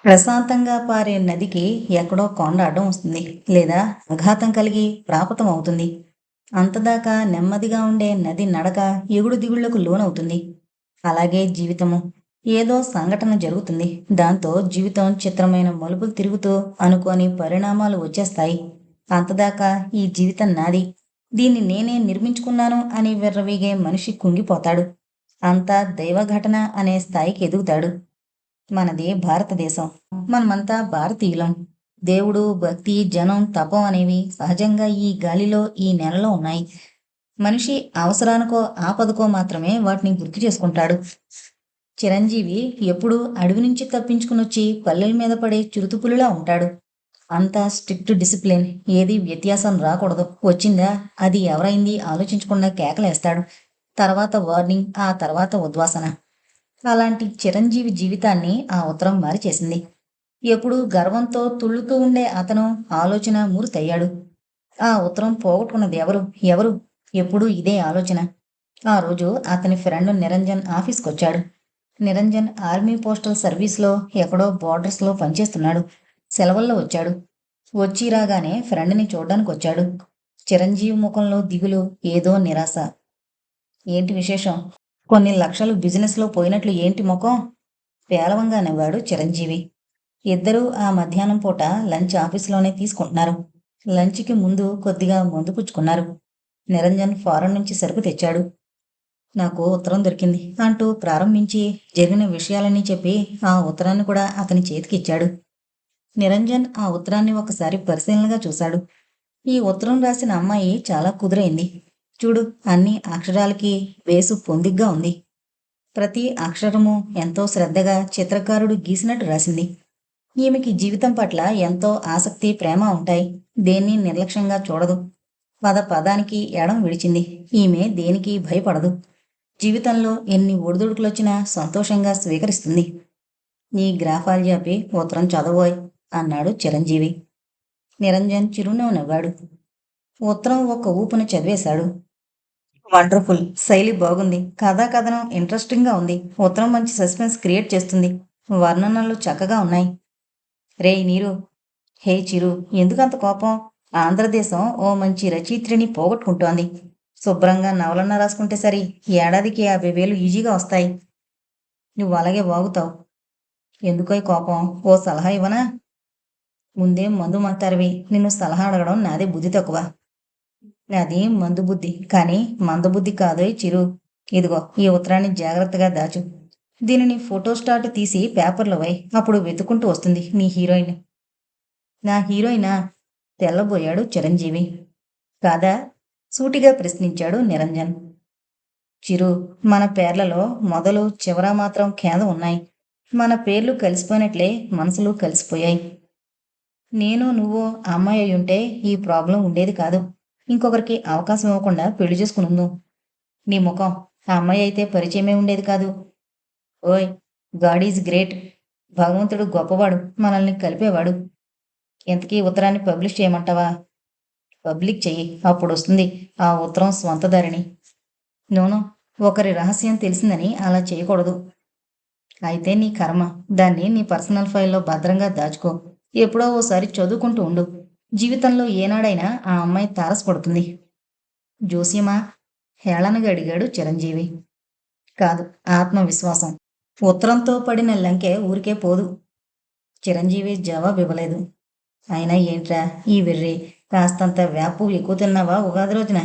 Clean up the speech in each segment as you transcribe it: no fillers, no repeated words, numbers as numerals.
ప్రశాంతంగా పారే నదికి ఎక్కడో కొండ అడ్డం వస్తుంది, లేదా అఘాతం కలిగి ప్రాపతం అవుతుంది. అంతదాకా నెమ్మదిగా ఉండే నది నడక ఎగుడు దిగుళ్లకు లోనవుతుంది. అలాగే జీవితము. ఏదో సంఘటన జరుగుతుంది. దాంతో జీవితం చిత్రమైన మలుపులు తిరుగుతూ అనుకోని పరిణామాలు వచ్చేస్తాయి. అంతదాకా ఈ జీవితం నాది, దీన్ని నేనే నిర్మించుకున్నాను అని విర్రవీగే మనిషి కుంగిపోతాడు. అంతా దైవఘటన అనే స్థాయికి ఎదుగుతాడు. మనది భారతదేశం. మనమంతా భారతీయులం. దేవుడు, భక్తి, జనం, తపం అనేవి సహజంగా ఈ గాలిలో, ఈ నెలలో ఉన్నాయి. మనిషి అవసరానికో, ఆపదకో మాత్రమే వాటిని గుర్తు చేసుకుంటాడు. చిరంజీవి ఎప్పుడూ అడవి నుంచి తప్పించుకునొచ్చి పల్లెల మీద పడే చిరుతుపులిలా ఉంటాడు. అంతా స్ట్రిక్ట్ డిసిప్లిన్. ఏది వ్యత్యాసం రాకూడదు. వచ్చిందా అది ఎవరైంది ఆలోచించకుండా కేకలేస్తాడు. తర్వాత వార్నింగ్, ఆ తర్వాత ఉద్వాసన. అలాంటి చిరంజీవి జీవితాన్ని ఆ ఉత్తరం మారిచేసింది. ఎప్పుడూ గర్వంతో తుళ్ళుతూ ఉండే అతను ఆలోచన మూర్తయ్యాడు. ఆ ఉత్తరం పోగొట్టుకున్నది ఎవరు? ఎవరు? ఎప్పుడూ ఇదే ఆలోచన. ఆ రోజు అతని ఫ్రెండ్ నిరంజన్ ఆఫీస్కొచ్చాడు. నిరంజన్ ఆర్మీ పోస్టల్ సర్వీస్లో ఎక్కడో బోర్డర్స్లో పనిచేస్తున్నాడు. సెలవుల్లో వచ్చాడు. వచ్చి రాగానే ఫ్రెండ్ని చూడ్డానికి వచ్చాడు. చిరంజీవి ముఖంలో దిగులు, ఏదో నిరాశ. ఏంటి విశేషం? కొన్ని లక్షలు బిజినెస్లో పోయినట్లు ఏంటి ముఖం? పేలవంగా నవ్వాడు చిరంజీవి. ఇద్దరూ ఆ మధ్యాహ్నం పూట లంచ్ ఆఫీసులోనే తీసుకుంటున్నారు. లంచ్కి ముందు కొద్దిగా మందు పుచ్చుకున్నారు. నిరంజన్ ఫారెన్ నుంచి సరుకు తెచ్చాడు. నాకు ఉత్తరం దొరికింది అంటూ ప్రారంభించి జరిగిన విషయాలన్నీ చెప్పి ఆ ఉత్తరాన్ని కూడా అతని చేతికిచ్చాడు. నిరంజన్ ఆ ఉత్తరాన్ని ఒకసారి పరిశీలనగా చూశాడు. ఈ ఉత్తరం రాసిన అమ్మాయి చాలా కుదురైంది. చూడు, అన్ని అక్షరాలకి వేసు పొందిగ్గా ఉంది. ప్రతి అక్షరము ఎంతో శ్రద్ధగా చిత్రకారుడు గీసినట్టు రాసింది. ఈమెకి జీవితం పట్ల ఎంతో ఆసక్తి, ప్రేమ ఉంటాయి. దేన్ని నిర్లక్ష్యంగా చూడదు. పద పదానికి ఎడం విడిచింది. ఈమె దేనికి భయపడదు. జీవితంలో ఎన్ని ఒడిదుడుకులొచ్చినా సంతోషంగా స్వీకరిస్తుంది. నీ గ్రాఫాలు చెప్పి ఉత్తరం చదవోయ్ అన్నాడు చిరంజీవి. నిరంజన్ చిరునవ్వు నవ్వాడు. ఉత్తరం ఒక్క ఊపున చదివేశాడు. వండర్ఫుల్. శైలి బాగుంది. కథా కథనం ఇంట్రెస్టింగ్గా ఉంది. ఉత్తరం మంచి సస్పెన్స్ క్రియేట్ చేస్తుంది. వర్ణనలు చక్కగా ఉన్నాయి. రేయ్ నీరు! హే చిరు! ఎందుకంత కోపం? ఆంధ్రదేశం ఓ మంచి రచయిత్రిని పోగొట్టుకుంటోంది. శుభ్రంగా నవలన్నా రాసుకుంటే సరి. ఏడాదికి 50,000 ఈజీగా వస్తాయి. నువ్వు అలాగే వాగుతావు. ఎందుకో కోపం? ఓ సలహా ఇవ్వనా? ముందే మందు మాతారివి. నిన్ను సలహా అడగడం నాదే బుద్ధి తక్కువ. నాది మందు బుద్ధి, కానీ మందబుద్ధి కాదోయ్ చిరు. ఇదిగో ఈ ఉత్తరాన్ని జాగ్రత్తగా దాచు. దీనిని ఫోటో స్టాట్ తీసి పేపర్లో వై. అప్పుడు వెతుకుంటూ వస్తుంది నీ హీరోయిన్. నా హీరోయినా? తెల్లబోయాడు చిరంజీవి. కాదా? సూటిగా ప్రశ్నించాడు నిరంజన్. చిరు, మన పేర్లలో మొదలు చివర మాత్రం ఖేదం ఉన్నాయి. మన పేర్లు కలిసిపోయినట్లే మనసులు కలిసిపోయాయి. నేను నువ్వు అమ్మాయి అయ్యుంటే ఈ ప్రాబ్లం ఉండేది కాదు. ఇంకొకరికి అవకాశం ఇవ్వకుండా పెళ్లి చేసుకునుందు. నీ ముఖం! ఆ అమ్మాయి అయితే పరిచయమే ఉండేది కాదు. ఓయ్! God is great. భగవంతుడు గొప్పవాడు. మనల్ని కలిపేవాడు. ఇంతకీ ఉత్తరాన్ని పబ్లిష్ చేయమంటావా? పబ్లిక్ చెయ్యి. అప్పుడొస్తుంది ఆ ఉత్తరం స్వంతదారిని. నోను, ఒకరి రహస్యం తెలిసిందని అలా చేయకూడదు. అయితే నీ కర్మ. దాన్ని నీ పర్సనల్ ఫైల్లో భద్రంగా దాచుకో. ఎప్పుడో ఓసారి చదువుకుంటూ ఉండు. జీవితంలో ఏనాడైనా ఆ అమ్మాయి తారసపడుతుంది. జోస్యమా? హేళనగా అడిగాడు చిరంజీవి. కాదు, ఆత్మవిశ్వాసం. ఉత్తరంతో పడిన లంకె ఊరికే పోదు. చిరంజీవి జవాబివ్వలేదు. అయినా ఏంట్రా ఈ వెర్రి? కాస్తంత వేపు ఎక్కువ తిన్నావా ఉగాది రోజున?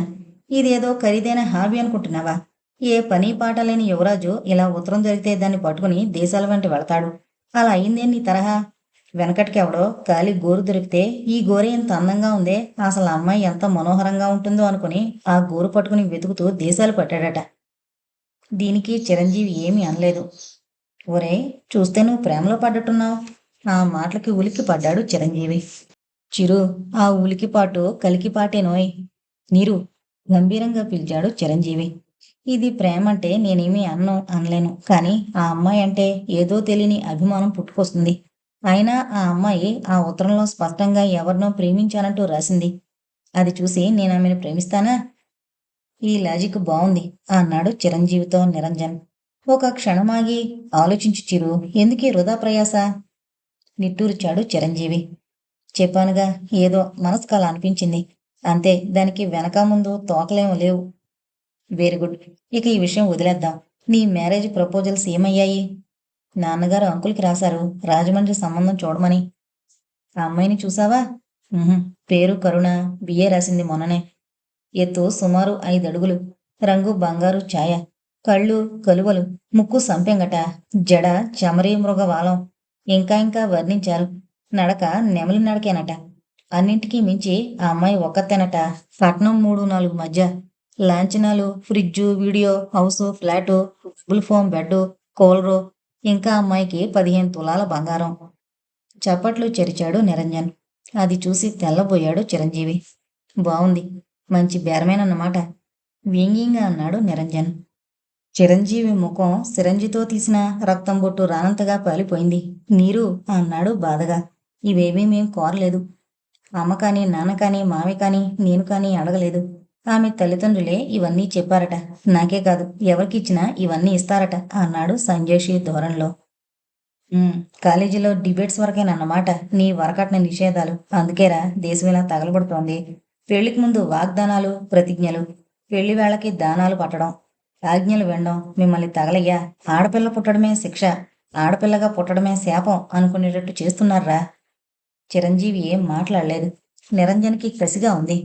ఇదేదో ఖరీదైన హాబీ అనుకుంటున్నావా? ఏ పని పాట లేని యువరాజు ఇలా ఉత్తరం దొరికితే దాన్ని పట్టుకుని దేశాల వెంట వెళతాడు. అలా అయిందే నీ తరహా? వెనకటికెవడో ఖాళీ గోరు దొరికితే ఈ గోరే ఇంత అందంగా ఉందే, అసలు ఆ అమ్మాయి ఎంత మనోహరంగా ఉంటుందో అనుకుని ఆ గోరు పట్టుకుని వెతుకుతూ దేశాలు పట్టాడట. దీనికి చిరంజీవి ఏమీ అనలేదు. ఒరేయ్, చూస్తే నువ్వు ప్రేమలో పడ్డట్టున్నావు. ఆ మాటలకి ఉలిక్కి పడ్డాడు చిరంజీవి. చిరు, ఆ ఉలికిపాటు కలికిపాటేనోయ్. నీరు! గంభీరంగా పిలిచాడు చిరంజీవి. ఇది ప్రేమంటే నేనేమీ అనలేను. కానీ ఆ అమ్మాయి అంటే ఏదో తెలియని అభిమానం పుట్టుకొస్తుంది. అయినా ఆ అమ్మాయి ఆ ఉత్తరంలో స్పష్టంగా ఎవరినో ప్రేమించానంటూ రాసింది. అది చూసి నేనామెను ప్రేమిస్తానా? ఈ లాజిక్ బావుంది అన్నాడు చిరంజీవితో నిరంజన్. ఒక క్షణమాగి ఆలోచించు చిరు. ఎందుకీ వృధా ప్రయాస? నిట్టూర్చాడు చిరంజీవి. చెప్పానుగా, ఏదో మనసుకు అలా అనిపించింది. అంతే, దానికి వెనక ముందు తోకలేమో లేవు. Very good. ఇక ఈ విషయం వదిలేద్దాం. నీ మ్యారేజ్ ప్రపోజల్స్ ఏమయ్యాయి? నాన్నగారు అంకుల్కి రాశారు రాజమండ్రి సంబంధం చూడమని. ఆ అమ్మాయిని చూసావా? ఉహుం. పేరు కరుణ. బిఏ రాసింది మొన్ననే. ఎత్తు సుమారు 5 అడుగులు. రంగు బంగారు ఛాయ. కళ్ళు కలువలు. ముక్కు సంపెంగట. జడ చమరీ మృగవాలం. ఇంకా వర్ణించారు. నడక నెమలి నడకేనట. అన్నింటికీ మించి ఆ అమ్మాయి ఒక్కతేనట. పట్నం 3-4 మధ్య. లాంఛనాలు, fridge, video house, flat, double foam bed, cooler. ఇంకా అమ్మాయికి 15 తులాల బంగారం. చప్పట్లు చెరిచాడు నిరంజన్. అది చూసి తెల్లబోయాడు చిరంజీవి. బావుంది. మంచి బేరమేనన్నమాట. వ్యంగ్యంగా అన్నాడు నిరంజన్. చిరంజీవి ముఖం సిరంజితో తీసిన రక్తం బొట్టు రానంతగా పాలిపోయింది. నీరు అన్నాడు బాధగా. ఇవేమీ మేం కోరలేదు. అమ్మ కానీ, నాన్న కానీ, మావి కానీ, నేను కానీ అడగలేదు. ఆమె తల్లిదండ్రులే ఇవన్నీ చెప్పారట. నాకే కాదు, ఎవరికిచ్చినా ఇవన్నీ ఇస్తారట అన్నాడు సంజేషి ధోరణిలో. కాలేజీలో డిబేట్స్ వరకేనన్నమాట నీ వరకట్న నిషేధాలు. అందుకేరా దేశం ఇలా తగలబడుతోంది. పెళ్లికి ముందు వాగ్దానాలు, ప్రతిజ్ఞలు. పెళ్లి వేళకి దానాలు పట్టడం, ఆజ్ఞలు వినడం. మిమ్మల్ని తగలయ్యా, ఆడపిల్ల పుట్టడమే శిక్ష, ఆడపిల్లగా పుట్టడమే శాపం అనుకునేటట్టు చేస్తున్నారా? చిరంజీవి ఏం మాట్లాడలేదు. నిరంజన్కి కసిగా ఉంది.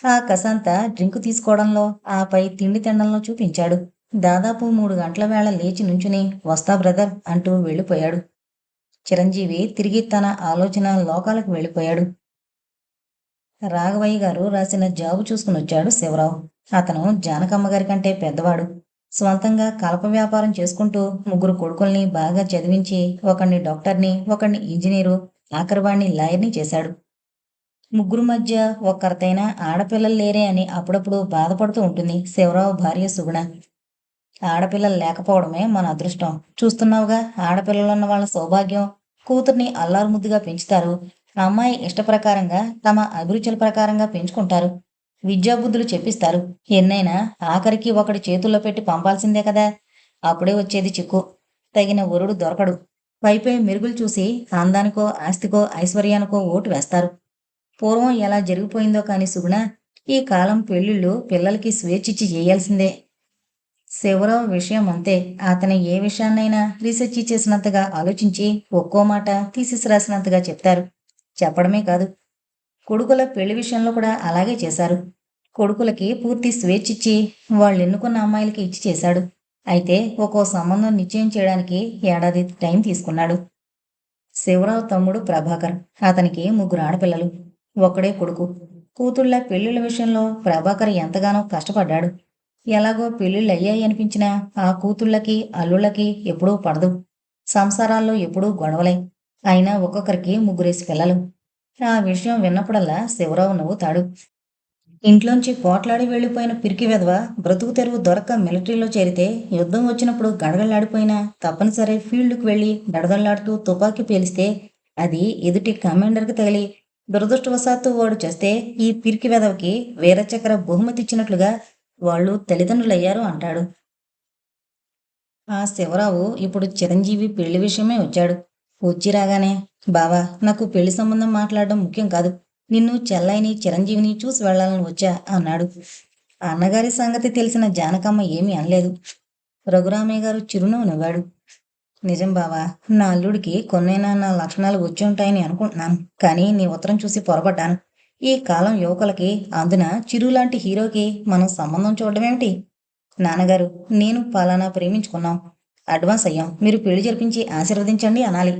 ఆ కసంతా డ్రింకు తీసుకోవడంలో, ఆపై తిండి తినడంలో చూపించాడు. దాదాపు 3 గంటల వేళ లేచి నుంచుని వస్తా బ్రదర్ అంటూ వెళ్ళిపోయాడు. చిరంజీవి తిరిగి తన ఆలోచన లోకాలకు వెళ్ళిపోయాడు. రాఘవయ్య గారు రాసిన జాబు చూసుకుని వచ్చాడు శివరావు. అతను జానకమ్మ గారి కంటే పెద్దవాడు. స్వంతంగా కలప వ్యాపారం చేసుకుంటూ 3 కొడుకుల్ని బాగా చదివించి ఒకణ్ణి డాక్టర్ని, ఒకణ్ణి ఇంజనీరు, ఆఖరివాణ్ణి లాయర్ని చేశాడు. 3 మధ్య ఒక్కరితైనా ఆడపిల్లలు లేరే అని అప్పుడప్పుడు బాధపడుతూ ఉంటుంది శివరావు భార్య సుగుణ. ఆడపిల్లలు లేకపోవడమే మన అదృష్టం. చూస్తున్నావుగా, ఆడపిల్లలున్న వాళ్ళ సౌభాగ్యం. కూతుర్ని అల్లారుముద్దుగా పెంచుతారు. అమ్మాయి ఇష్టప్రకారంగా, తమ అభిరుచుల ప్రకారంగా పెంచుకుంటారు. విద్యాబుద్ధులు చెప్పిస్తారు. ఎన్నైనా ఆఖరికి ఒకటి చేతుల్లో పెట్టి పంపాల్సిందే కదా. అప్పుడే వచ్చేది చిక్కు. తగిన వరుడు దొరకడు. పైపై మెరుగులు చూసి అందానికో, ఆస్తికో, ఐశ్వర్యానికో ఓటు వేస్తారు. పూర్వం ఎలా జరిగిపోయిందో కాని సుగుణ, ఈ కాలం పెళ్లిళ్ళు పిల్లలకి స్వేచ్ఛిచ్చి చేయాల్సిందే. శివరావు విషయం అంతే. అతని ఏ విషయాన్నైనా రీసెర్చ్ చేసినంతగా ఆలోచించి ఒక్కో మాట తీసేసి రాసినంతగా చెప్తారు. చెప్పడమే కాదు, కొడుకుల పెళ్లి విషయంలో కూడా అలాగే చేశారు. కొడుకులకి పూర్తి స్వేచ్ఛిచ్చి వాళ్ళు ఎన్నుకున్న అమ్మాయిలకి ఇచ్చి చేశాడు. అయితే ఒక్కో సంబంధం నిశ్చయం చేయడానికి ఏడాది టైం తీసుకున్నాడు. శివరావు తమ్ముడు ప్రభాకర్. అతనికి 3 ఆడపిల్లలు, ఒక్కడే కొడుకు. కూతుళ్ళ పెళ్లిళ్ళ విషయంలో ప్రభాకర్ ఎంతగానో కష్టపడ్డాడు. ఎలాగో పెళ్లిళ్ళు అయ్యాయి అనిపించినా ఆ కూతుళ్ళకి, అల్లుళ్ళకి ఎప్పుడూ పడదు. సంసారాల్లో ఎప్పుడూ గొడవలే. అయినా ఒక్కొక్కరికి 3 పిల్లలు. ఆ విషయం విన్నప్పుడల్లా శివరావు నవ్వుతాడు. ఇంట్లోంచి పోట్లాడి వెళ్లిపోయిన పిరికి వెధవ బ్రతుకు తెరువు దొరక్క మిలిటరీలో చేరితే, యుద్ధం వచ్చినప్పుడు గడగళ్లాడిపోయినా తప్పనిసరి ఫీల్డ్కు వెళ్లి గడగళ్లాడుతూ తుపాకీ పేలిస్తే అది ఎదుటి కమాండర్కి తగిలి దురదృష్టవశాత్తు వాడు చేస్తే ఈ పిరికి వెధవకి వీరచక్ర బహుమతి ఇచ్చినట్లుగా వాళ్ళు తల్లిదండ్రులయ్యారు అంటాడు. ఆ శివరావు ఇప్పుడు చిరంజీవి పెళ్లి విషయమే వచ్చాడు. వచ్చి రాగానే, బావా, నాకు పెళ్లి సంబంధం మాట్లాడడం ముఖ్యం కాదు. నిన్ను, చెల్లైని, చిరంజీవిని చూసి వెళ్లాలని వచ్చా అన్నాడు. అన్నగారి సంగతి తెలిసిన జానకమ్మ ఏమీ అనలేదు. రఘురామయ్య గారు చిరునవ్వు నవ్వాడు. నిజం బావా, నా అల్లుడికి కొన్నైనా నా లక్షణాలు వచ్చి ఉంటాయని అనుకుంటున్నాను. కానీ నీ ఉత్తరం చూసి పొరపడ్డాను. ఈ కాలం యువకులకి, అందున చిరులాంటి హీరోకి మనం సంబంధం చూడడమేమిటి? నాన్నగారు, నేను పలానా ప్రేమించుకున్నాం. అడ్వాన్స్ అయ్యాం. మీరు పెళ్లి జరిపించి ఆశీర్వదించండి అనాలి.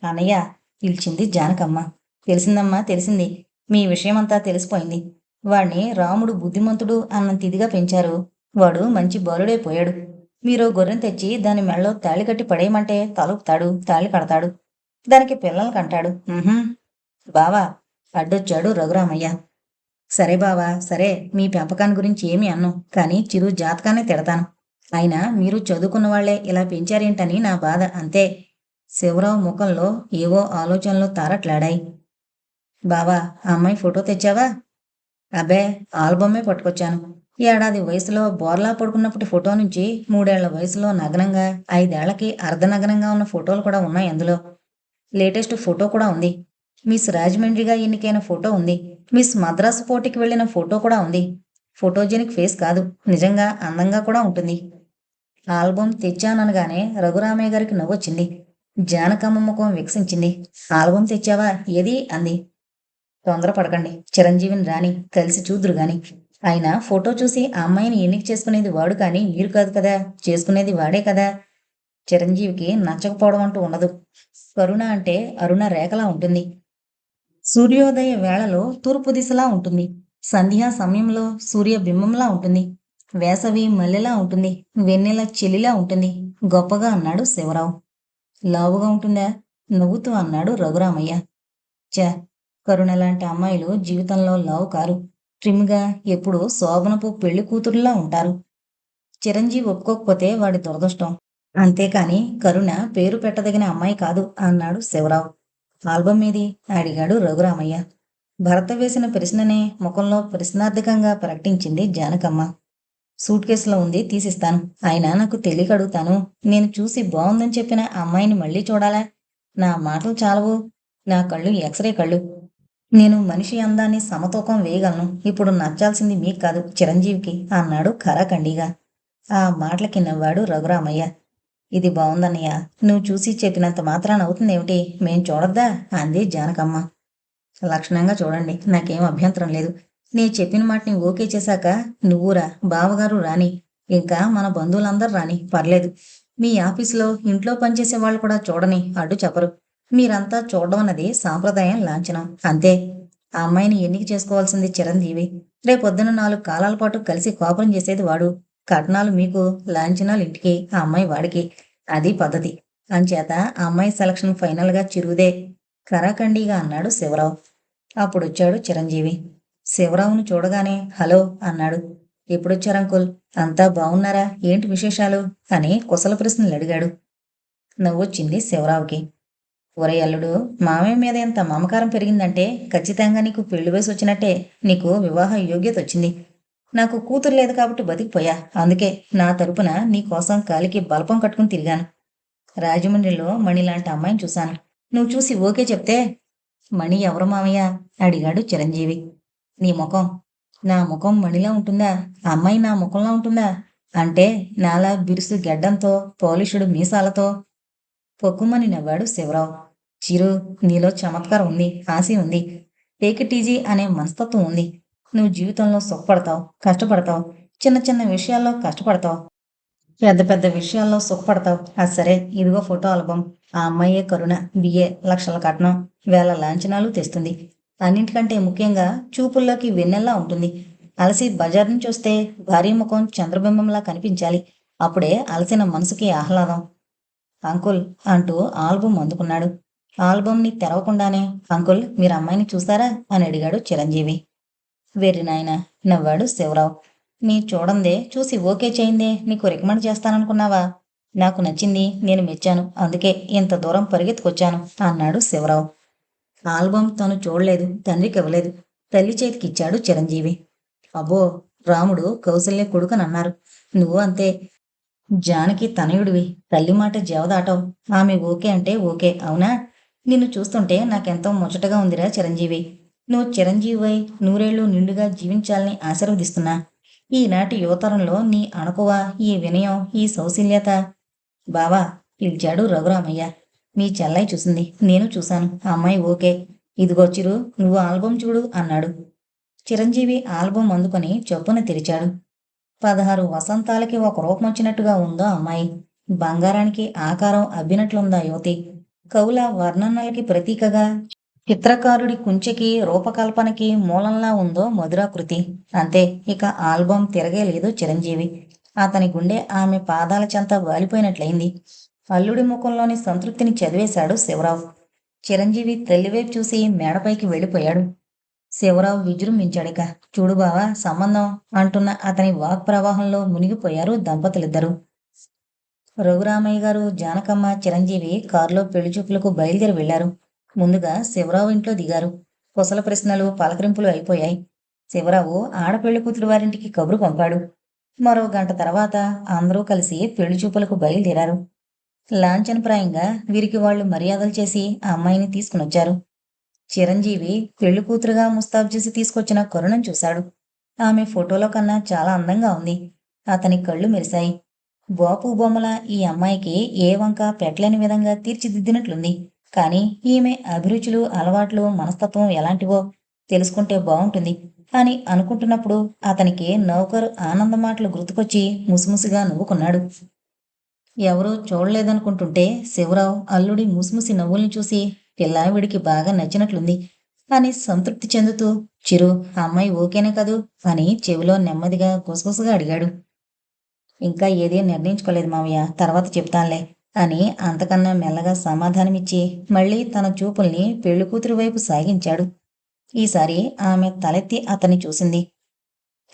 అన్నయ్య, పిలిచింది జానకమ్మ. తెలిసిందమ్మా, తెలిసింది. మీ విషయమంతా తెలిసిపోయింది. వాణ్ణి రాముడు బుద్ధిమంతుడు అన్నంత ఇదిగా పెంచారు. వాడు మంచి బాలుడైపోయాడు. మీరు గొర్రెను తెచ్చి దాని మెళ్ళలో తాళి కట్టి పడేయమంటే తలుపుతాడు, తాళి కడతాడు. దానికి పిల్లల్ని కంటాడు. బావా, అడ్డొచ్చాడు రఘురామయ్య. సరే బావా, సరే. మీ పెంపకాన్ని గురించి ఏమీ అన్నం, కానీ చిరు జాతకాన్ని తిడతాను. అయినా మీరు చదువుకున్న వాళ్లే ఇలా పెంచారేంటని నా బాధ, అంతే. శివరావు ముఖంలో ఏవో ఆలోచనలు తారట్లాడాయి. బావా, ఆ అమ్మాయి ఫోటో తెచ్చావా? అబ్బే, ఆల్బమే పట్టుకొచ్చాను. ఏడాది వయసులో బోర్లా పడుకున్నప్పటి ఫోటో నుంచి 3 ఏళ్ల వయసులో నగ్నంగా, 5 ఏళ్లకి అర్ధనగ్నంగా ఉన్న ఫోటోలు కూడా ఉన్నాయి అందులో. లేటెస్ట్ ఫోటో కూడా ఉంది. మిస్ రాజమండ్రిగా ఎన్నికైన ఫోటో ఉంది. మిస్ మద్రాసు పోటీకి వెళ్ళిన ఫోటో కూడా ఉంది. ఫోటోజెనిక్ ఫేస్ కాదు, నిజంగా అందంగా కూడా ఉంటుంది. ఆల్బమ్ తెచ్చాననగానే రఘురామయ్య గారికి నవ్వొచ్చింది. జానకమ్మ ముఖం వికసించింది. ఆల్బమ్ తెచ్చావా, ఏది అంది. తొందరపడకండి, చిరంజీవిని రాని కలిసి చూద్దురు గాని. ఆయన ఫోటో చూసి ఆ అమ్మాయిని ఎన్నిక చేసుకునేది వాడు కానీ మీరు కాదు కదా, చేసుకునేది వాడే కదా. చిరంజీవికి నచ్చకపోవడం అంటూ ఉండదు. కరుణ అంటే అరుణ రేఖలా ఉంటుంది. సూర్యోదయ వేళలో తూర్పు దిశలా ఉంటుంది. సంధ్యా సమయంలో సూర్య బింబంలా ఉంటుంది. వేసవి మల్లెలా ఉంటుంది. వెన్నెల చెలిలా ఉంటుంది. గొప్పగా అన్నాడు శివరావు. లావుగా ఉంటుందా, నవ్వుతూ అన్నాడు రఘురామయ్య. ఛ, కరుణ లాంటి అమ్మాయిలు జీవితంలో లావు కారు. ట్రిమ్గా ఎప్పుడూ శోభనపు పెళ్లి కూతురులా ఉంటారు. చిరంజీవి ఒప్పుకోకపోతే వాడి దురదృష్టం. అంతేకాని కరుణ పేరు పెట్టదగిన అమ్మాయి కాదు అన్నాడు శివరావు. ఆల్బమ్ ఏది అడిగాడు రఘురామయ్య. భర్త వేసిన ప్రశ్ననే ముఖంలో ప్రశ్నార్థకంగా ప్రకటించింది జానకమ్మ. సూట్ కేసులో ఉంది, తీసిస్తాను. అయినా నాకు తెలియక అడుగుతాను. నేను చూసి బాగుందని చెప్పిన అమ్మాయిని మళ్ళీ చూడాలా? నా మాటలు చాలవు. నా కళ్ళు ఎక్స్రే కళ్ళు. నేను మనిషి అందాన్ని సమతూకం వేయగలను. ఇప్పుడు నచ్చాల్సింది మీకు కాదు, చిరంజీవికి అన్నాడు ఖరాఖండిగా. ఆ మాటలకి నవ్వాడు రఘురామయ్య. ఇది బాగుందన్నయ్య, నువ్వు చూసి చెప్పినంత మాత్రాన అవుతుందేమిటి, మేం చూడొద్దా అంది జానకమ్మ. లక్షణంగా చూడండి, నాకేం అభ్యంతరం లేదు. నీ చెప్పిన మాటని ఓకే చేశాక నువ్వురా, బావగారు రాని, ఇంకా మన బంధువులందరూ రాని, పర్లేదు. మీ ఆఫీసులో ఇంట్లో పనిచేసే వాళ్ళు కూడా చూడని, అడ్డు చెప్పరు. మీరంతా చూడడం అన్నది సాంప్రదాయం, లాంఛనం, అంతే. ఆ అమ్మాయిని ఎన్నిక చేసుకోవాల్సింది చిరంజీవి. రేపొద్దున 4 కాలాల పాటు కలిసి కాపురం చేసేది వాడు. కట్నాలు మీకు, లాంఛనాలు ఇంటికి, ఆ అమ్మాయి వాడికి. అది పద్ధతి. అంచేత ఆ అమ్మాయి సెలక్షన్ ఫైనల్గా చిరుదే, కరాఖండిగా అన్నాడు శివరావు. అప్పుడొచ్చాడు చిరంజీవి. శివరావును చూడగానే హలో అన్నాడు. ఎప్పుడొచ్చారు అంకుల్, అంతా బాగున్నారా, ఏంటి విశేషాలు అని కుశల ప్రశ్నలు అడిగాడు. నవ్వొచ్చింది శివరావుకి. ఒరే అల్లుడు, మామయ్య మీద ఎంత మమకారం పెరిగిందంటే ఖచ్చితంగా నీకు పెళ్లి వయసు వచ్చినట్టే. నీకు వివాహ యోగ్యత వచ్చింది. నాకు కూతురు లేదు కాబట్టి బతికిపోయా. అందుకే నా తరపున నీ కోసం కాలికి బలపం కట్టుకుని తిరిగాను. రాజమండ్రిలో మణిలాంటి అమ్మాయిని చూశాను. నువ్వు చూసి ఓకే చెప్తే. మణి ఎవరు మామయ్య అడిగాడు చిరంజీవి. నీ ముఖం. నా ముఖం మణిలా ఉంటుందా? ఆ అమ్మాయి నా ముఖంలా ఉంటుందా? అంటే నాలా బిరుసు గెడ్డంతో, పోలిషుడు మీసాలతో. పొక్కుమని నవ్వాడు శివరావు. చిరు, నీలో చమత్కారం ఉంది, హాస్యం ఉంది, టేక్ ఇట్ ఈజీ అనే మనస్తత్వం ఉంది. నువ్వు జీవితంలో సుఖపడతావు, కష్టపడతావు. చిన్న చిన్న విషయాల్లో కష్టపడతావు, పెద్ద పెద్ద విషయాల్లో సుఖపడతావు. అది సరే, ఇదిగో ఫోటో ఆల్బమ్. ఆ అమ్మాయే కరుణ. బిఏ, లక్షల కట్నం, వేల లాంఛనాలు తెస్తుంది. అన్నింటికంటే ముఖ్యంగా చూపుల్లోకి వెన్నెల్లా ఉంటుంది. అలసి బజార్ నుంచి వస్తే భారీ ముఖం చంద్రబింబంలా కనిపించాలి. అప్పుడే అలసిన మనసుకి ఆహ్లాదం. అంకుల్ అంటూ ఆల్బమ్ అందుకున్నాడు. ఆల్బమ్ని తెరవకుండానే అంకుల్, మీరు అమ్మాయిని చూసారా అని అడిగాడు చిరంజీవి. వెర్రి నాయన, నవ్వాడు శివరావు. నీ చూడందే, చూసి ఓకే చేయిందే నీకు రికమెండ్ చేస్తాననుకున్నావా? నాకు నచ్చింది, నేను మెచ్చాను, అందుకే ఇంత దూరం పరిగెత్తుకొచ్చాను అన్నాడు శివరావు. ఆల్బమ్ తను చూడలేదు, తండ్రికి ఇవ్వలేదు. తల్లి చేతికిచ్చాడు చిరంజీవి. అబ్బో, రాముడు కౌసల్య కొడుకనన్నారు. నువ్వు అంతే. జానకి తనయుడివి, తల్లి మాట జవదాటవు. ఆమె ఓకే అంటే ఓకే, అవునా? నిన్ను చూస్తుంటే నాకెంతో ముచ్చటగా ఉందిరా చిరంజీవి. నువ్వు చిరంజీవివై నూరేళ్లు నిండుగా జీవించాలని ఆశీర్వదిస్తున్నా. ఈనాటి యువతరంలో నీ అణకువ, ఈ వినయం, ఈ సౌశల్యత. బావా పిలిచాడు రఘురామయ్య. మీ చెల్లై చూసింది, నేను చూశాను. ఆ అమ్మాయి ఓకే. ఇదిగో చిరు, నువ్వు ఆల్బం చూడు అన్నాడు. చిరంజీవి ఆల్బం అందుకొని చొప్పున తెరిచాడు. 16 వసంతాలకి ఒక రూపం వచ్చినట్టుగా ఉందో అమ్మాయి. బంగారానికి ఆకారం అబ్బినట్లుందా యువతి. కవుల వర్ణనలకి ప్రతీకగా, చిత్రకారుడి కుంచెకి రూపకల్పనకి మూలంలా ఉందో మధురాకృతి. అంతే, ఇక ఆల్బం తిరగే లేదు చిరంజీవి. అతని గుండె ఆమె పాదాల చెంత వాలిపోయినట్లయింది. అల్లుడి ముఖంలోని సంతృప్తిని చదివేశాడు శివరావు. చిరంజీవి తల్లివైపు చూసి మేడపైకి వెళ్ళిపోయాడు. శివరావు విజృంభించాడిక. చూడు బావా, సంబంధం అంటున్న అతని వాక్ ప్రవాహంలో మునిగిపోయారు దంపతులిద్దరూ. రఘురామయ్య గారు, జానకమ్మ, చిరంజీవి కారులో పెళ్లిచూపులకు బయలుదేరి వెళ్లారు. ముందుగా శివరావు ఇంట్లో దిగారు. కుశల ప్రశ్నలు, పలకరింపులు అయిపోయాయి. శివరావు ఆడపెళ్లి కూతురు వారింటికి కబురు పంపాడు. మరో గంట తర్వాత అందరూ కలిసి పెళ్లిచూపులకు బయలుదేరారు. లాంఛనప్రాయంగా వీరికి వాళ్ళు మర్యాదలు చేసి ఆ అమ్మాయిని తీసుకునొచ్చారు. చిరంజీవి పెళ్లి కూతురుగా ముస్తాబు చేసి తీసుకొచ్చిన కరుణను చూశాడు. ఆమె ఫోటోలో కన్నా చాలా అందంగా ఉంది. అతని కళ్ళు మెరిశాయి. బాపు బొమ్మల ఈ అమ్మాయికి ఏ వంక పెట్టలేని విధంగా తీర్చిదిద్దినట్లుంది. కానీ ఈమె అభిరుచులు, అలవాట్లు, మనస్తత్వం ఎలాంటివో తెలుసుకుంటే బావుంటుంది అని అనుకుంటున్నప్పుడు అతనికి నౌకరు ఆనంద మాటలు గుర్తుకొచ్చి ముసిముసిగా నవ్వుకున్నాడు. ఎవరూ చూడలేదనుకుంటుంటే శివరావు అల్లుడి ముసిముసి నవ్వుల్ని చూసి పిల్లావిడికి బాగా నచ్చినట్లుంది అని సంతృప్తి చెందుతూ చిరు ఆ అమ్మాయి ఓకేనే కదూ అని చెవిలో నెమ్మదిగా గుసగుసగా అడిగాడు. ఇంకా ఏదీ నిర్ణయించుకోలేదు మావయ్య, తర్వాత చెప్తాన్లే అని అంతకన్నా మెల్లగా సమాధానమిచ్చి మళ్ళీ తన చూపుల్ని పెళ్లికూతురు వైపు సాగించాడు. ఈసారి ఆమె తలెత్తి అతన్ని చూసింది.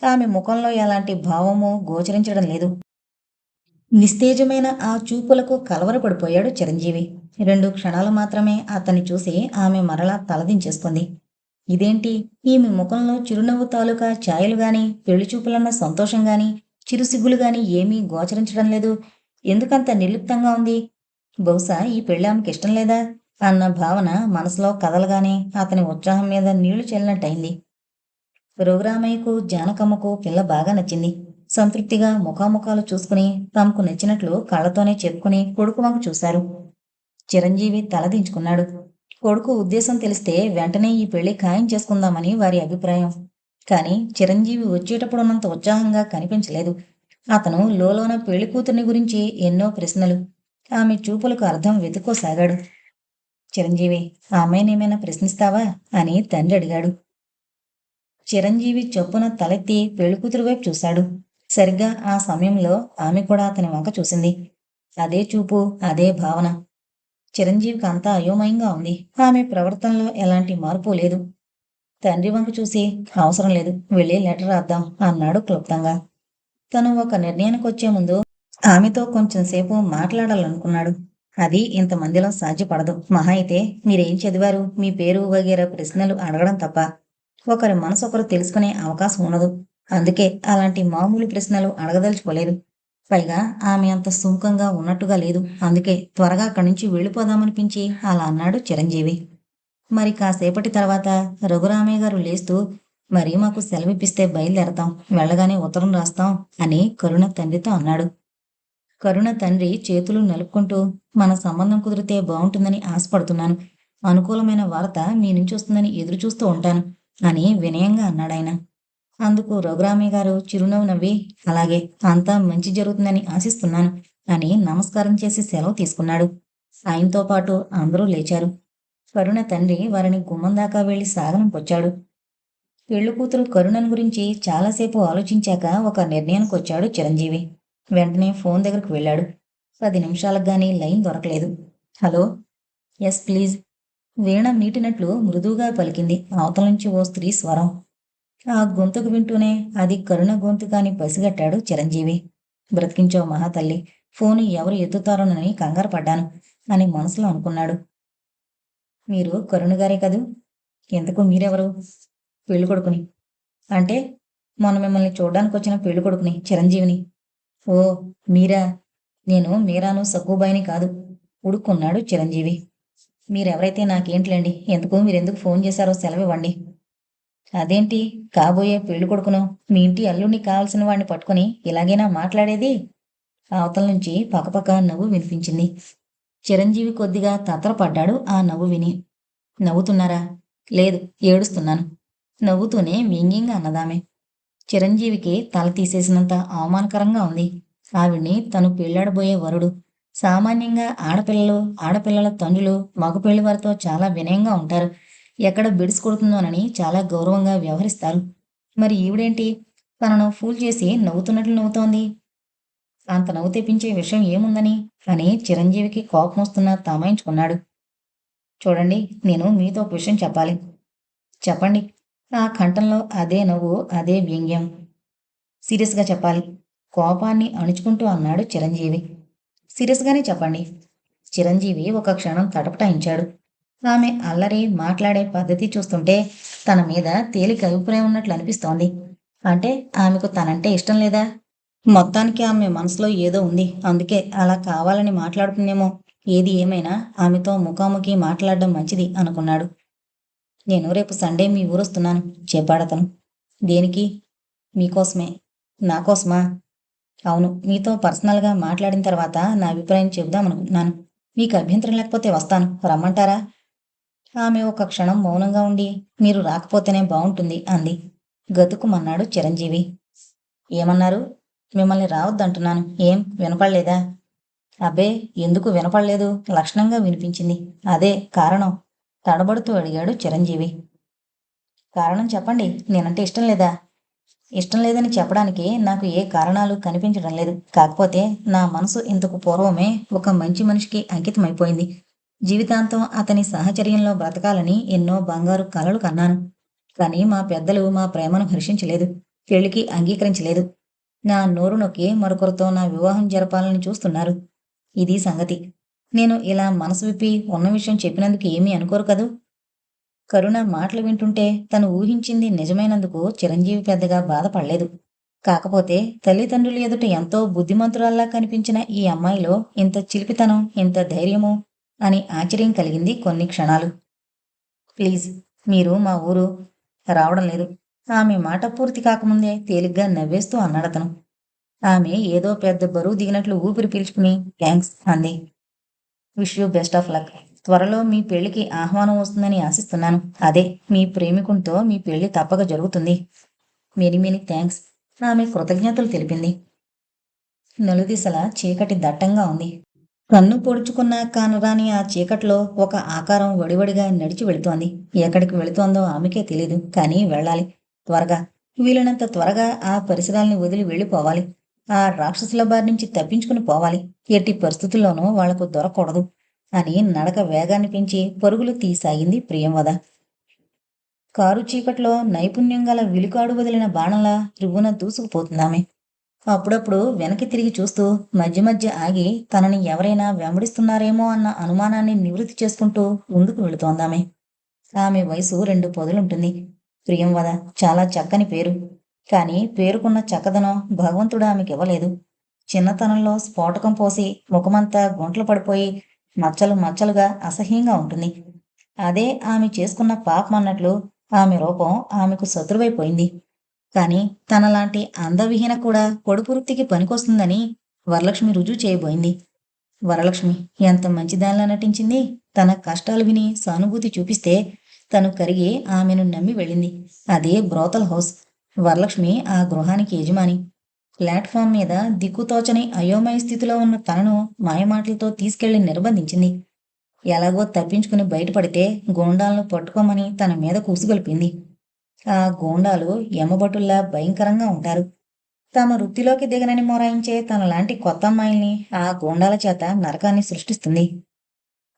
ఆమె ముఖంలో ఎలాంటి భావమూ గోచరించడం లేదు. నిస్తేజమైన ఆ చూపులకు కలవరపడిపోయాడు చిరంజీవి. 2 క్షణాలు మాత్రమే అతన్ని చూసి ఆమె మరలా తలదించేసుకుంది. ఇదేంటి, ఈమె ముఖంలో చిరునవ్వు తాలూకా ఛాయలు గాని, పెళ్లిచూపులన్న సంతోషం గాని, చిరుసిగ్గులు గాని ఏమీ గోచరించడం లేదు. ఎందుకంత నిర్లిప్తంగా ఉంది? బహుశా ఈ పెళ్లి ఆమెకిష్టం లేదా అన్న భావన మనసులో కదలగానే అతని ఉత్సాహం మీద నీళ్లు చల్లినట్టయింది. రఘురామయ్యకు, జానకమ్మకు పిల్ల బాగా నచ్చింది. సంతృప్తిగా ముఖాముఖాలు చూసుకుని తమకు నచ్చినట్లు కళ్ళతోనే చెప్పుకుని కొడుకు వంక చూశారు. చిరంజీవి తలదించుకున్నాడు. కొడుకు ఉద్దేశం తెలిస్తే వెంటనే ఈ పెళ్లి ఖాయం చేసుకుందామని వారి అభిప్రాయం. కాని చిరంజీవి వచ్చేటప్పుడున్నంత ఉత్సాహంగా కనిపించలేదు. అతను లోలోన పెళ్లి కూతుర్ని గురించి ఎన్నో ప్రశ్నలు. ఆమె చూపులకు అర్థం వెతుక్కోసాగాడు. చిరంజీవి, ఆ అమ్మాయినేమైనా ప్రశ్నిస్తావా అని తండ్రి అడిగాడు. చిరంజీవి చొప్పున తలెత్తి పెళ్లికూతురు వైపు చూశాడు. సరిగ్గా ఆ సమయంలో ఆమె కూడా అతని వంక చూసింది. అదే చూపు, అదే భావన. చిరంజీవికి అంతా అయోమయంగా ఉంది. ఆమె ప్రవర్తనలో ఎలాంటి మార్పు లేదు. తండ్రి వంక చూసి అవసరం లేదు, వెళ్ళి లెటర్ రాద్దాం అన్నాడు క్లుప్తంగా. తను ఒక నిర్ణయానికొచ్చే ముందు ఆమెతో కొంచెం సేపు మాట్లాడాలనుకున్నాడు. అది ఇంతమందిలో సాధ్యపడదు. మహా అయితే మీరేం చదివారు, మీ పేరు వగేరా ప్రశ్నలు అడగడం తప్ప ఒకరి మనసు ఒకరు తెలుసుకునే అవకాశం ఉండదు. అందుకే అలాంటి మామూలు ప్రశ్నలు అడగదలుచుకోలేదు. పైగా ఆమె అంత సుముఖంగా ఉన్నట్టుగా లేదు. అందుకే త్వరగా అక్కడి నుంచి వెళ్ళిపోదామనిపించి అలా అన్నాడు చిరంజీవి. మరి కాసేపటి తర్వాత రఘురామయ్య గారు లేస్తూ, మరి మాకు సెలవిప్పిస్తే బయలుదేరతాం, వెళ్ళగానే ఉత్తరం రాస్తాం అని కరుణ తండ్రితో అన్నాడు. కరుణ తండ్రి చేతులు నలుపుకుంటూ, మన సంబంధం కుదిరితే బావుంటుందని ఆశపడుతున్నాను. అనుకూలమైన వార్త మీ నుంచి వస్తుందని ఎదురుచూస్తూ ఉంటాను అని వినయంగా అన్నాడాయన. అందుకు రఘురామయ్య గారు చిరునవ్వు నవ్వి, అలాగే, అంతా మంచి జరుగుతుందని ఆశిస్తున్నాను అని నమస్కారం చేసి సెలవు తీసుకున్నాడు. ఆయనతో పాటు అందరూ లేచారు. కరుణ తండ్రి వారిని గుమ్మం దాకా వెళ్లి సాగనంపొచ్చాడు. పెళ్లికూతురు కరుణను గురించి చాలాసేపు ఆలోచించాక ఒక నిర్ణయానికొచ్చాడు చిరంజీవి. వెంటనే ఫోన్ దగ్గరకు వెళ్ళాడు. 10 నిమిషాలకు గానీ లైన్ దొరకలేదు. హలో. Yes please. వీణ మీటినట్లు మృదువుగా పలికింది అవతల నుంచి ఓ స్త్రీ స్వరం. ఆ గొంతుకు వింటూనే అది కరుణ గొంతు కాని పసిగట్టాడు చిరంజీవి. బ్రతికించావు మహాతల్లి, ఫోను ఎవరు ఎత్తుతారోనని కంగారు పడ్డాను అని మనసులో అనుకున్నాడు. మీరు కరుణ గారే కదూ? ఎందుకు మీరెవరు? పెళ్ళికొడుకుని. అంటే మొన్న మిమ్మల్ని చూడ్డానికొచ్చిన పెళ్ళికొడుకుని, చిరంజీవిని. ఓ, మీరా? నేను మీరాను సక్కుబాయిని కాదు ఉడుక్కున్నాడు చిరంజీవి. మీరెవరైతే నాకేంట్లేండి, మీరెందుకు ఫోన్ చేశారో సెలవివ్వండి. అదేంటి, కాబోయే పెళ్ళికొడుకును, మీ ఇంటి అల్లుడిని కావలసిన వాడిని పట్టుకుని ఇలాగేనా మాట్లాడేది? అవతల నుంచి పకపక నవ్వు వినిపించింది. చిరంజీవి కొద్దిగా తత్తరపడ్డాడు ఆ నవ్వు విని. నవ్వుతున్నారా? లేదు, ఏడుస్తున్నాను. నవ్వుతూనే వ్యంగ్యంగా అన్నదామె. చిరంజీవికి తల తీసేసినంత అవమానకరంగా ఉంది. ఆవిడ్ని తను పెళ్ళాడబోయే వరుడు. సామాన్యంగా ఆడపిల్లల తండ్రులు మగపెళ్లి వారితో చాలా వినయంగా ఉంటారు. ఎక్కడ బిడిసి కొడుతుందోనని చాలా గౌరవంగా వ్యవహరిస్తారు. మరి ఈవిడేంటి, తనను ఫూల్ చేసి నవ్వుతున్నట్లు నవ్వుతోంది? అంత నవ్వు తెప్పించే విషయం ఏముందని అని చిరంజీవికి కోపమొస్తున్నా తమాయించుకున్నాడు. చూడండి, నేను మీతో ఒక విషయం చెప్పాలి. చెప్పండి. ఆ కంఠంలో అదే నవ్వు, అదే వ్యంగ్యం. సీరియస్‌గా చెప్పాలి. కోపాన్ని అణుచుకుంటూ అన్నాడు చిరంజీవి. సీరియస్‌గానే చెప్పండి. చిరంజీవి ఒక క్షణం తటపటాయించాడు. ఆమె అల్లరి, మాట్లాడే పద్ధతి చూస్తుంటే తన మీద తేలిక అభిప్రాయం ఉన్నట్లు అనిపిస్తోంది. అంటే ఆమెకు తనంటే ఇష్టం లేదా? మొత్తానికి ఆమె మనసులో ఏదో ఉంది. అందుకే అలా కావాలని మాట్లాడుతుందేమో. ఏది ఏమైనా ఆమెతో ముఖాముఖి మాట్లాడడం మంచిది అనుకున్నాడు. నేను రేపు సండే మీ ఊరొస్తున్నాను చెప్పాడతను. దేనికి? మీకోసమే. నాకోసమా? అవును. మీతో పర్సనల్‌గా మాట్లాడిన తర్వాత నా అభిప్రాయం చెబుదామనుకుంటున్నాను. మీకు అభ్యంతరం లేకపోతే వస్తాను. రమ్మంటారా? ఆమె ఒక క్షణం మౌనంగా ఉండి, మీరు రాకపోతేనే బావుంటుంది అంది. గతుక్కుమన్నాడు చిరంజీవి. ఏమన్నారు? మిమ్మల్ని రావద్దంటున్నాను. ఏం వినపడలేదా? అబ్బే! ఎందుకు వినపడలేదు? లక్షణంగా వినిపించింది. అదే కారణం తడబడుతూ అడిగాడు చిరంజీవి. కారణం చెప్పండి. నేనంటే ఇష్టం లేదా? ఇష్టం లేదని చెప్పడానికి నాకు ఏ కారణాలు కనిపించడం లేదు. కాకపోతే నా మనసు ఇంతకు పూర్వమే ఒక మంచి మనిషికి అంకితమైపోయింది. జీవితాంతం అతని సాహచర్యంలో బ్రతకాలని ఎన్నో బంగారు కలలు కన్నాను. కానీ మా పెద్దలు మా ప్రేమను హర్షించలేదు. పెళ్లికి అంగీకరించలేదు. నా నోరు నొక్కి మరొకరితో నా వివాహం జరపాలని చూస్తున్నారు. ఇది సంగతి. నేను ఇలా మనసు విప్పి ఉన్న విషయం చెప్పినందుకు ఏమీ అనుకోరు కదూ? కరుణ మాటలు వింటుంటే తను ఊహించింది నిజమైనందుకు చిరంజీవి పెద్దగా బాధపడలేదు. కాకపోతే తల్లిదండ్రుల ఎదుట ఎంతో బుద్ధిమంతురాల్లా కనిపించిన ఈ అమ్మాయిలో ఇంత చిలిపితనం, ఇంత ధైర్యము అని ఆశ్చర్యం కలిగింది కొన్ని క్షణాలు. ప్లీజ్, మీరు మా ఊరు రావడం లేదు. ఆమె మాట పూర్తి కాకముందే తేలిగ్గా నవ్వేస్తూ అన్నాడతను. ఆమె ఏదో పెద్ద బరువు దిగినట్లు ఊపిరి పీల్చుకుని థ్యాంక్స్ అంది. Wish you best of luck. త్వరలో మీ పెళ్లికి ఆహ్వానం వస్తుందని ఆశిస్తున్నాను. అదే మీ ప్రేమికునితో మీ పెళ్లి తప్పక జరుగుతుంది. Many many thanks. ఆమె కృతజ్ఞతలు తెలిపింది. నలుదిశలా చీకటి దట్టంగా ఉంది. కన్ను పొడుచుకున్నా కానరాని ఆ చీకట్లో ఒక ఆకారం వడివడిగా నడిచి వెళుతోంది. ఎక్కడికి వెళుతోందో ఆమెకే తెలీదు. కానీ వెళ్ళాలి. త్వరగా. వీలైనంత త్వరగా ఆ పరిసరాల్ని వదిలి వెళ్ళిపోవాలి. ఆ రాక్షసుల బారి నుంచి తప్పించుకుని పోవాలి. ఎట్టి పరిస్థితుల్లోనూ వాళ్లకు దొరకకూడదు అని నడక వేగాన్ని పెంచి పరుగులు తీసాగింది ప్రియంవద. కారు చీకట్లో నైపుణ్యం గల విలుకాడు వదిలిన బాణంలా రివ్వున దూసుకుపోతుందామె. అప్పుడప్పుడు వెనక్కి తిరిగి చూస్తూ మధ్య మధ్య ఆగి తనని ఎవరైనా వెంబడిస్తున్నారేమో అన్న అనుమానాన్ని నివృత్తి చేసుకుంటూ ముందుకు వెళుతోందామె. ఆమె వయసు 2 పొదలుంటుంది. ప్రియంవద చాలా చక్కని పేరు. కాని పేరుకున్న చక్కదనం భగవంతుడు ఆమెకివ్వలేదు. చిన్నతనంలో స్ఫోటకం పోసి ముఖమంతా గుంటలు పడిపోయి మచ్చలు మచ్చలుగా అసహ్యంగా ఉంటుంది. అదే ఆమె చేసుకున్న పాపమన్నట్లు ఆమె రూపం ఆమెకు శత్రువైపోయింది. కాని తనలాంటి అందవిహీన కూడా పొడుపు వృత్తికి పనికొస్తుందని వరలక్ష్మి రుజువు చేయబోయింది. వరలక్ష్మి ఎంత మంచిదానిలా నటించింది. తన కష్టాలు విని సానుభూతి చూపిస్తే తను కరిగి ఆమెను నమ్మి వెళ్ళింది. అదే బ్రోతల్ హౌస్. వరలక్ష్మి ఆ గృహానికి యజమాని. ప్లాట్ఫామ్ మీద దిక్కుతోచని అయోమయ స్థితిలో ఉన్న తనను మాయమాటలతో తీసుకెళ్లి నిర్బంధించింది. ఎలాగో తప్పించుకుని బయటపడితే గూండాలను పట్టుకోమని తన మీద కూసుగొల్పింది. ఆ గూండాలు యమభటుల్లా భయంకరంగా ఉంటారు. తమ వృత్తిలోకి దిగనని మొరాయించే తనలాంటి కొత్త అమ్మాయిల్ని ఆ గూండాల చేత నరకాన్ని సృష్టిస్తుంది.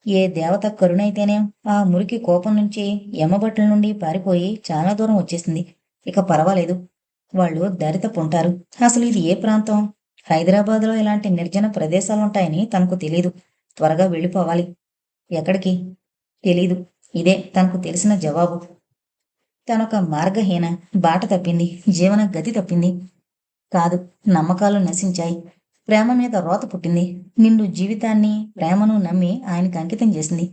ఏ దేవత కరుణైతేనేం ఆ మురికి కోపం నుంచి యమభటుల నుండి పారిపోయి చాలా దూరం వచ్చేసింది. ఇక పర్వాలేదు. వాళ్ళు దారి తప్పుంటారు. అసలు ఇది ఏ ప్రాంతం? హైదరాబాదులో ఇలాంటి నిర్జన ప్రదేశాలుంటాయని తనకు తెలీదు. త్వరగా వెళ్ళిపోవాలి. ఎక్కడికి? తెలీదు. ఇదే తనకు తెలిసిన జవాబు. తనొక మార్గహీన. బాట తప్పింది. జీవన గతి తప్పింది. కాదు, నమ్మకాలు నశించాయి. ప్రేమ మీద రోత పుట్టింది. నిండు జీవితాన్ని, ప్రేమను నమ్మి ఆయనకి అంకితం చేసింది.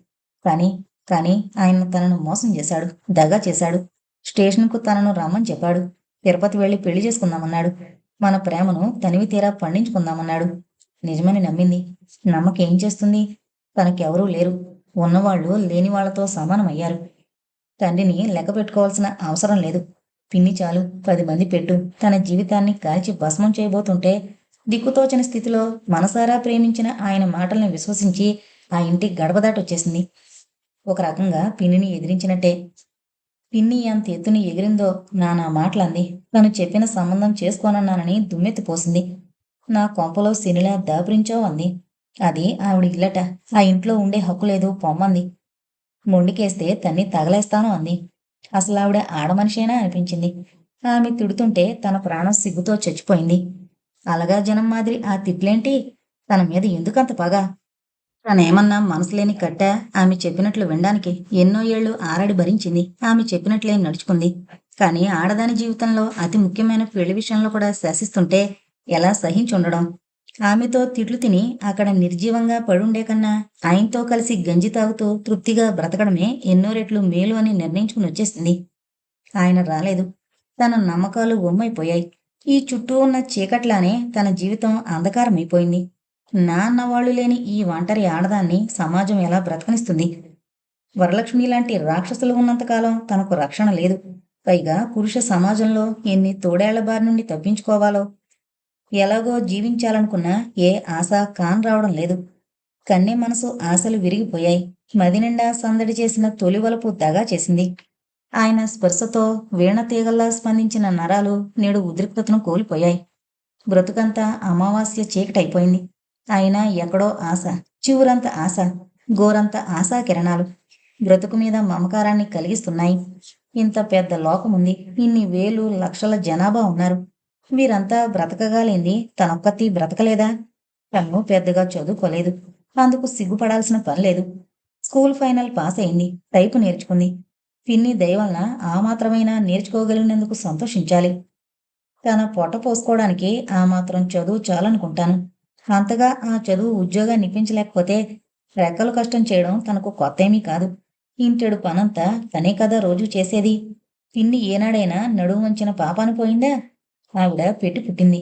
కానీ కానీ ఆయన తనను మోసం చేశాడు. దగా చేశాడు. స్టేషన్కు తనను రమ్మని చెప్పాడు. తిరుపతి వెళ్ళి పెళ్లి చేసుకుందామన్నాడు. మన ప్రేమను తనివి తీరా పండించుకుందామన్నాడు. నిజమని నమ్మింది. నమ్మకేం చేస్తుంది? తనకెవరూ లేరు. ఉన్నవాళ్లు లేని వాళ్లతో సమానమయ్యారు. తండ్రిని లెక్క పెట్టుకోవాల్సిన అవసరం లేదు. పిన్ని చాలు, 10 మంది పెట్టు. తన జీవితాన్ని కాల్చి భస్మం చేయబోతుంటే దిక్కుతోచని స్థితిలో మనసారా ప్రేమించిన ఆయన మాటల్ని విశ్వసించి ఆ ఇంటి గడప దాటొచ్చేసింది. ఒక రకంగా పిన్నిని ఎదిరించినట్టే. పిన్ని ఎంత ఎత్తుని ఎగిరిందో నానా మాటలంది. తను చెప్పిన సంబంధం చేసుకోనన్నానని దుమ్మెత్తిపోసింది. నా కొంపలో శనిలా దాపురించావు అంది. అది ఆవిడ ఇల్లట. ఆ ఇంట్లో ఉండే హక్కు లేదు, పొమ్మంది. మొండికేస్తే తన్ని తగలేస్తాను అంది. అసలావిడ ఆడమనిషేనా అనిపించింది. ఆమె తిడుతుంటే తన ప్రాణం సిగ్గుతో చచ్చిపోయింది. అలగా జనం మాదిరి ఆ తిట్లేంటి? తన మీద ఎందుకంత పగ? తనేమన్నా మనసులేని కట్టా? ఆమె చెప్పినట్లు వినడానికి ఎన్నో ఏళ్లు ఆరడి భరించింది. ఆమె చెప్పినట్లే నడుచుకుంది. కాని ఆడదాని జీవితంలో అతి ముఖ్యమైన పెళ్లి విషయంలో కూడా శాసిస్తుంటే ఎలా సహించుండడం? ఆమెతో తిట్లు తిని అక్కడ నిర్జీవంగా పడుండే కన్నా ఆయనతో కలిసి గంజి తాగుతూ తృప్తిగా బ్రతకడమే ఎన్నో రెట్లు మేలు అని నిర్ణయించుకుని వచ్చేసింది. ఆయన రాలేదు. తన నమ్మకాలు వమ్మైపోయాయి. ఈ చుట్టూ ఉన్న చీకట్లానే తన జీవితం అంధకారమైపోయింది. నాన్నవాళ్లు లేని ఈ ఒంటరి ఆడదాన్ని సమాజం ఎలా బ్రతకనిస్తుంది? వరలక్ష్మి లాంటి రాక్షసులు ఉన్నంతకాలం తనకు రక్షణ లేదు. పైగా పురుష సమాజంలో ఎన్ని తోడేళ్ల బారి నుండి తప్పించుకోవాలో. ఎలాగో జీవించాలనుకున్నా ఏ ఆశ కానరావడం లేదు. కన్నె మనసు ఆశలు విరిగిపోయాయి. మదినిండా సందడి చేసిన తొలివలపు దగా చేసింది. ఆయన స్పర్శతో వీణ తీగల్లా స్పందించిన నరాలు నేడు ఉద్రిక్తతను కోల్పోయాయి. బ్రతుకంతా అమావాస్య చీకటైపోయింది. అయినా ఎక్కడో ఆశ, చివురంత ఆశ, గోరంత ఆశా కిరణాలు బ్రతుకు మీద మమకారాన్ని కలిగిస్తున్నాయి. ఇంత పెద్ద లోకముంది. ఇన్ని వేలు లక్షల జనాభా ఉన్నారు. వీరంతా బ్రతకగాలింది తనొక్కతి బ్రతకలేదా? తను పెద్దగా చదువుకోలేదు. అందుకు సిగ్గుపడాల్సిన పనిలేదు. స్కూల్ ఫైనల్ పాస్ అయింది. టైపు నేర్చుకుంది. పిన్ని దయవలన ఆ మాత్రమైనా నేర్చుకోగలిగినందుకు సంతోషించాలి. తన పొట్ట పోసుకోవడానికి ఆ మాత్రం చదువు చాలనుకుంటాను. అంతగా ఆ చదువు ఉద్యోగాన్ని ఇప్పించలేకపోతే రెక్కలు కష్టం చేయడం తనకు కొత్తేమీ కాదు. ఇంటెడు పనంతా తనే కదా రోజు చేసేది. పిన్ని ఏనాడైనా నడుము వంచిన పాపాను పోయిందా? ఆవిడ పెట్టి పుట్టింది.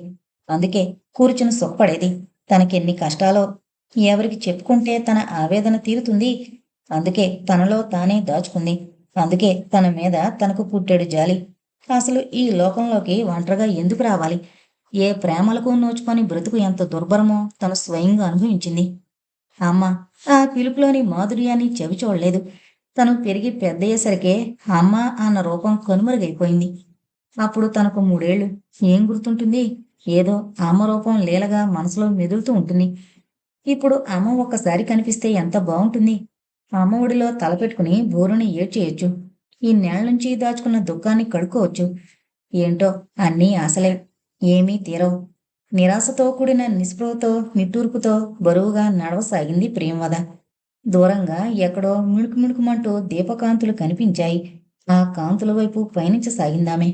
అందుకే కూర్చుని సుఖపడేది. తనకెన్ని కష్టాలో ఎవరికి చెప్పుకుంటే తన ఆవేదన తీరుతుంది. అందుకే తనలో తానే దాచుకుంది. అందుకే తన మీద తనకు పుట్టెడు జాలి. అసలు ఈ లోకంలోకి ఒంటరిగా ఎందుకు రావాలి? ఏ ప్రేమలకు నోచుకొని బ్రతుకు ఎంత దుర్భరమో తను స్వయంగా అనుభవించింది. అమ్మ ఆ పిలుపులోని మాధుర్యాన్ని చెవి చూడలేదు. తను పెరిగి పెద్దయ్యేసరికే అమ్మ అన్న రూపం కనుమరుగైపోయింది. అప్పుడు తనకు 3 ఏళ్లు. ఏం గుర్తుంటుంది? ఏదో అమ్మ రూపం లీలగా మనసులో మెదులుతూ ఉంటుంది. ఇప్పుడు అమ్మ ఒక్కసారి కనిపిస్తే ఎంత బావుంటుంది. అమ్మ ఒడిలో తలపెట్టుకుని బోరుని ఏడ్చేయొచ్చు. ఇన్నేళ్ల నుంచి దాచుకున్న దుఃఖాన్ని కడుక్కోవచ్చు. ఏంటో అన్నీ ఆశలే. ఏమీ తీరవు. నిరాశతో కూడిన నిస్పృహతో, నిట్టూర్పుతో బరువుగా నడవసాగింది ప్రియంవద. దూరంగా ఎక్కడో మిణుకు మిణుకుమంటూ దీపకాంతులు కనిపించాయి. ఆ కాంతుల వైపు పయనించసాగిందామె.